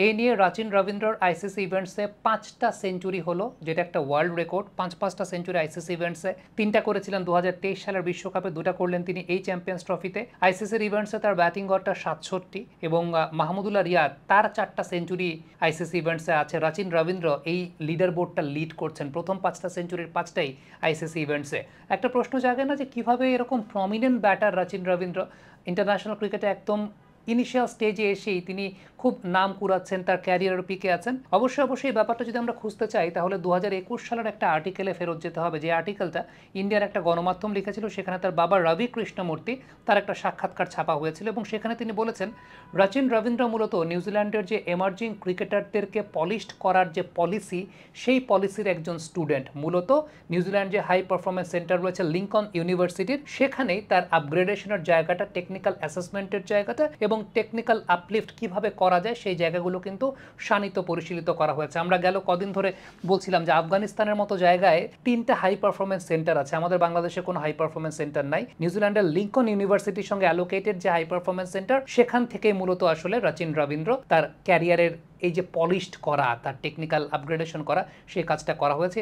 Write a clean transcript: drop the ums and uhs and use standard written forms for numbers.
এই নিয়ে রাচিন রবীন্দ্রর আইসিসি ইভেন্টসে 5টা সেঞ্চুরি হলো, যেটা একটা ওয়ার্ল্ড রেকর্ড। পাঁচটা সেঞ্চুরি আইসিসি ইভেন্টসে, 3টা করেছিলেন 2023 সালের বিশ্বকাপে, 2টা করলেন তিনি এই চ্যাম্পিয়ন্স ট্রফিতে। আইসিসির ইভেন্টসে তার ব্যাটিং গড়টা 67 এবং মাহমুদুল্লাহ রিয়াদ তার 4টা সেঞ্চুরি আইসিসি ইভেন্টসে আছে। রাচিন রবীন্দ্র এই লিডার বোর্ডটা লিড করছেন, প্রথম 5টা সেঞ্চুরির 5টাই আইসিসি ইভেন্টসে। একটা প্রশ্ন জাগে না যে কিভাবে এরকম prominent batter Rachin Rabindra international ক্রিকেটে একদম ইনিশিয়াল স্টেজে এসেই তিনি খুব নাম কুড়াচ্ছেন, তার ক্যারিয়ারের পিকে আছেন। অবশ্যই এই ব্যাপারটা যদি আমরা খুঁজতে চাই তাহলে 2021 সালের একটা আর্টিকেলে ফেরত যেতে হবে, যে আর্টিকেলটা ইন্ডিয়ার একটা গণমাধ্যম লিখেছিল। সেখানে তার বাবা রবি কৃষ্ণমূর্তি তার একটা সাক্ষাৎকার ছাপা হয়েছিল এবং সেখানে তিনি বলেছেন রাচিন রবীন্দ্র মূলত নিউজিল্যান্ডের যে এমার্জিং ক্রিকেটারদেরকে পলিশড করার যে পলিসি, সেই পলিসির একজন স্টুডেন্ট। মূলত নিউজিল্যান্ড যে হাই পারফরমেন্স সেন্টার রয়েছে লিঙ্কন ইউনিভার্সিটির, সেখানেই তার আপগ্রেডেশনের জায়গাটা, টেকনিক্যাল অ্যাসেসমেন্টের জায়গাটা এবং টেকনিক্যাল আপলিফট কিভাবে করা যায় সেই জায়গাগুলো কিন্তু শানিত পরিশীলিত করা হয়েছে। আমরা গেল কদিন ধরে বলছিলাম যে আফগানিস্তানের মতো জায়গায় 3টা হাই পারফরমেন্স সেন্টার আছে, আমাদের বাংলাদেশে কোনো হাই পারফরমেন্স সেন্টার নাই। নিউজিল্যান্ডের লিঙ্কন ইউনিভার্সিটির সঙ্গে অ্যালোকেটেড যে হাই পারফরমেন্স সেন্টার, সেখান থেকেই মূলত আসলে রাচিন রবীন্দ্র তার ক্যারিয়ারের এই যে পলিশড করা, তার টেকনিক্যাল আপগ্রেডেশন করা, সেই কাজটা করা হয়েছে।